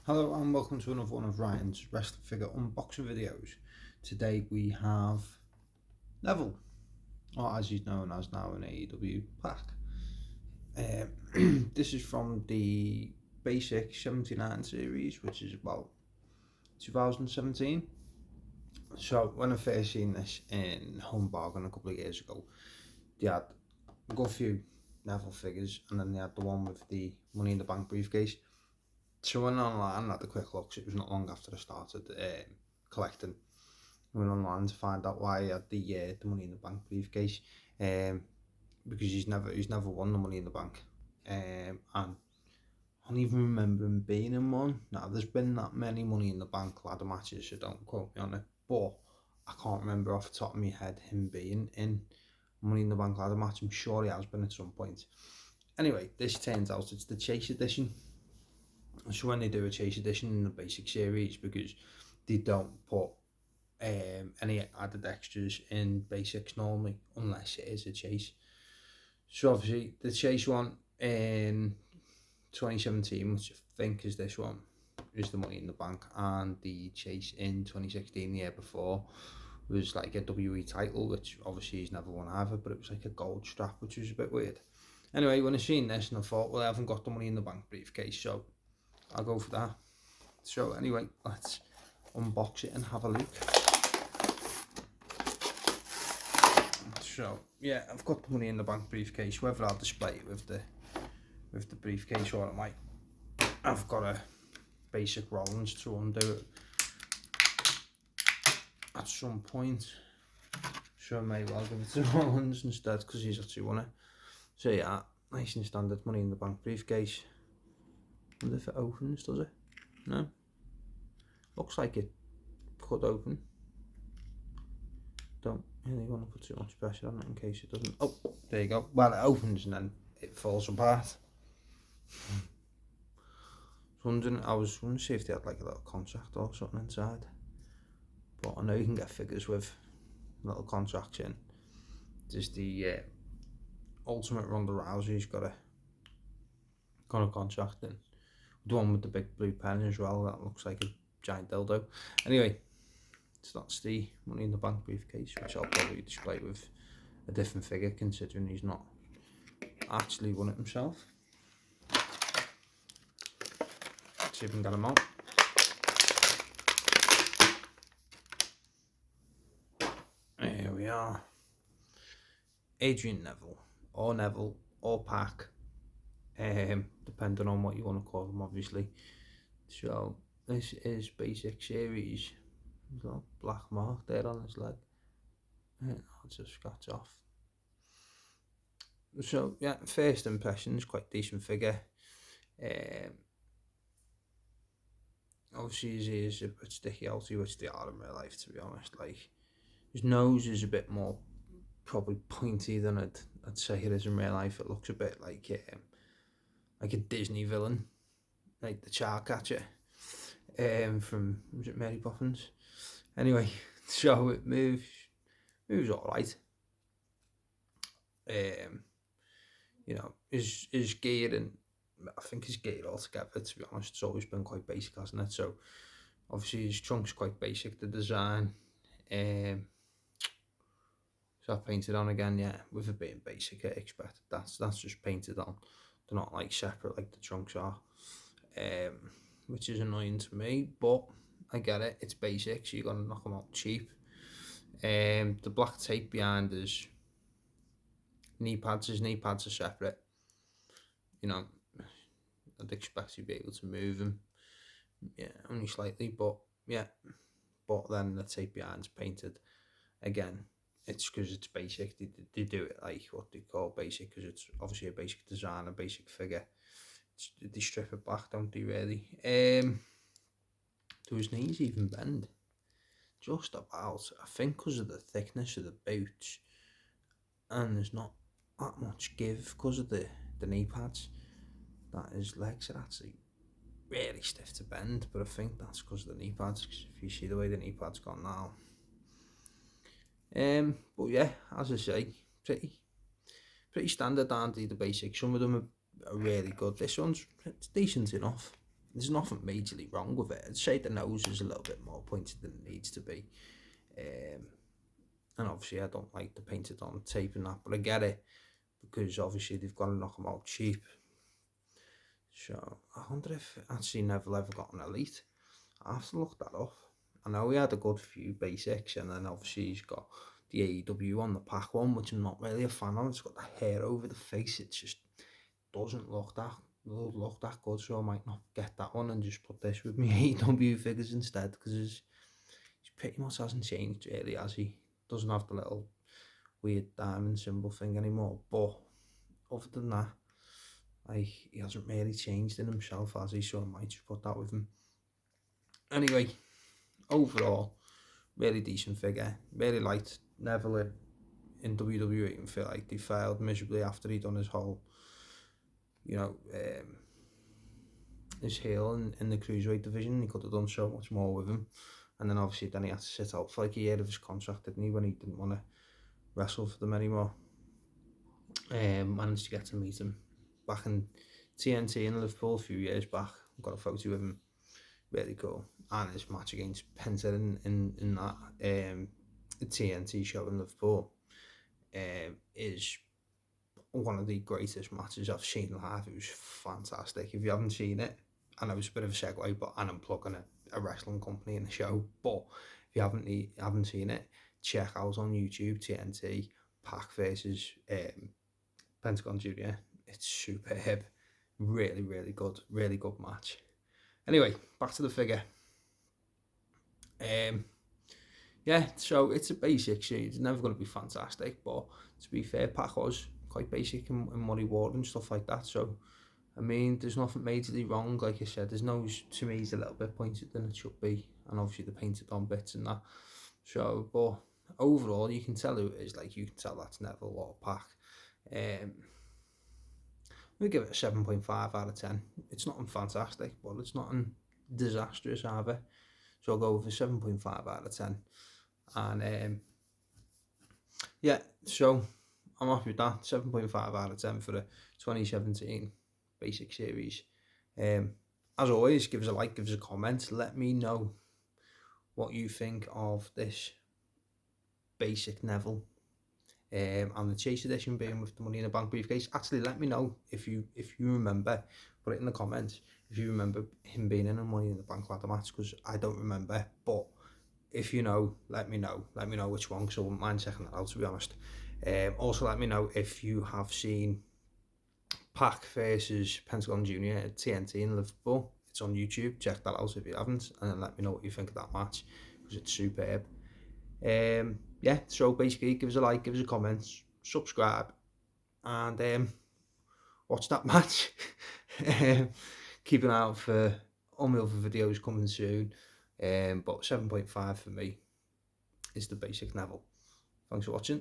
Hello and welcome to another one of Ryan's wrestling figure unboxing videos. Today we have Neville, or as he's known as now in AEW, Pac. This is from the basic 79 series, which is about 2017. So when I first seen this in Home Bargain a couple of years ago, they had a good few Neville figures, and then they had the one with the Money in the Bank briefcase. So I went online and had a quick look. So it was not long after I started collecting. I went online to find out why he had the Money in the Bank briefcase, because he's never won the Money in the Bank, and I don't even remember him being in one. Now there's been that many Money in the Bank ladder matches, so don't quote me on it. But I can't remember off the top of my head him being in Money in the Bank ladder match. I'm sure he has been at some point. Anyway, this turns out it's the Chase edition. So when they do a Chase edition in the basic series, because they don't put any added extras in basics normally, unless it is a Chase. So obviously the Chase one in 2017, which I think is this one, is the Money in the Bank, and the Chase in 2016, the year before, was like a WWE title, which obviously he's never won either, but it was like a gold strap, which was a bit weird. Anyway, when I seen this and I thought, well, I haven't got the Money in the Bank briefcase, so I'll go for that. So anyway, let's unbox it and have a look. So yeah, I've got the Money in the Bank briefcase. Whether I'll display it with the briefcase or I might, I've got a basic Rollins to undo it at some point. So I may well give it to Rollins instead, because he's actually won it. So yeah, nice and standard Money in the Bank briefcase. I wonder if it opens, does it? No. Looks like it could open. Don't really want to put too much pressure on it in case it doesn't. Oh, there you go. Well, it opens and then it falls apart. I was wondering see if they had like a little contract or something inside. But I know you can get figures with little contracts in. There's the Ultimate Ronda Rousey's got a contract in. The one with the big blue pen as well, that looks like a giant dildo. Anyway, so that's the Money in the Bank briefcase, which I'll probably display with a different figure, considering he's not actually won it himself. Let's see if we can get him out. Here we are. Adrian Neville, or Pac, depending on what you want to call them, obviously. So this is basic series. There's a little black mark there on his leg. I'll just scratch off. So yeah, first impressions, quite decent figure. Obviously his ears are a bit sticky outy, which they are in real life, to be honest. Like, his nose is a bit more probably pointy than I'd say it is in real life. It looks a bit like a Disney villain, like the Char Catcher, from, was it Mary Poppins? Anyway, so it moves alright. You know, his gear, and I think his gear altogether, to be honest, it's always been quite basic, hasn't it? So obviously his trunk's quite basic, the design. So I painted on again, yeah, with it being basic, I expected that's just painted on. They're not like separate like the trunks are, which is annoying to me, but I get it, it's basic, so you're gonna knock them out cheap. The black tape behind his knee pads are separate. You know, I'd expect you to be able to move them, yeah, only slightly, but yeah. But then the tape behind's painted again. It's because it's basic. They do it like what they call basic, because it's obviously a basic design, a basic figure. They strip it back, don't they, really? Do his knees even bend? Just about. I think because of the thickness of the boots, and there's not that much give because of the knee pads, that his legs are actually really stiff to bend. But I think that's because of the knee pads, because if you see the way the knee pads gone now. But yeah, as I say, pretty standard, aren't they, the basics? Some of them are really good. This one's, it's decent enough. there's nothing majorly wrong with it. I'd say the nose is a little bit more pointed than it needs to be. And obviously I don't like the painted on tape and that, but I get it, because obviously they've got to knock them out cheap. So I wonder if actually Neville ever got an elite. I have to look that up. I know he had a good few basics, and then obviously he's got the AEW on the pack one, which I'm not really a fan of. It's got the hair over the face. It just doesn't look that good, so I might not get that one and just put this with me AEW figures instead, because he's pretty much hasn't changed really, has he? Doesn't have the little weird diamond symbol thing anymore, but other than that, like, he hasn't really changed in himself, has he? So I might just put that with him. Anyway, overall, really decent figure. Really liked Neville in WWE, and feel like they failed miserably after he done his whole, his heel in the cruiserweight division. He could have done so much more with him. And then obviously then he had to sit out for like a year of his contract, didn't he, when he didn't want to wrestle for them anymore. Managed to get to meet him back in TNT in Liverpool a few years back. Got a photo with him, really cool. And his match against Penta in that TNT show in Liverpool is one of the greatest matches I've seen live. It was fantastic. If you haven't seen it, I know it's a bit of a segue, but I'm plugging a wrestling company in the show, but if you haven't seen it, check out on YouTube TNT Pac versus Pentagon Jr. It's superb. Really, really good match. Anyway, back to the figure. Yeah, so it's a basic sheet. It's never going to be fantastic, but to be fair, Pac was quite basic in what he wore and stuff like that. So, I mean, there's nothing majorly wrong. Like I said, his nose to me is a little bit pointed than it should be, and obviously the painted on bits and that. So, but overall, you can tell who it is. Like, you can tell that's Neville or Pac. We give it a 7.5 out of 10. It's nothing fantastic, but it's nothing disastrous either. So I'll go with a 7.5 out of 10. And yeah, so I'm happy with that. 7.5 out of 10 for the 2017 Basic Series. As always, give us a like, give us a comment. Let me know what you think of this Basic Neville. And the Chase edition being with the Money in the Bank briefcase. Actually, let me know if you remember. Put it in the comments if you remember him being in a Money in the Bank ladder match, because I don't remember. But if you know, let me know. Let me know which one, because I wouldn't mind checking that out, to be honest. Also, let me know if you have seen Pac versus Pentagon Jr. at TNT in Liverpool. It's on YouTube. Check that out if you haven't, and then let me know what you think of that match, because it's superb. Yeah, so basically, give us a like, give us a comment, subscribe, and watch that match. Keep an eye out for all my other videos coming soon. But 7.5 for me is the Basic Neville. Thanks for watching.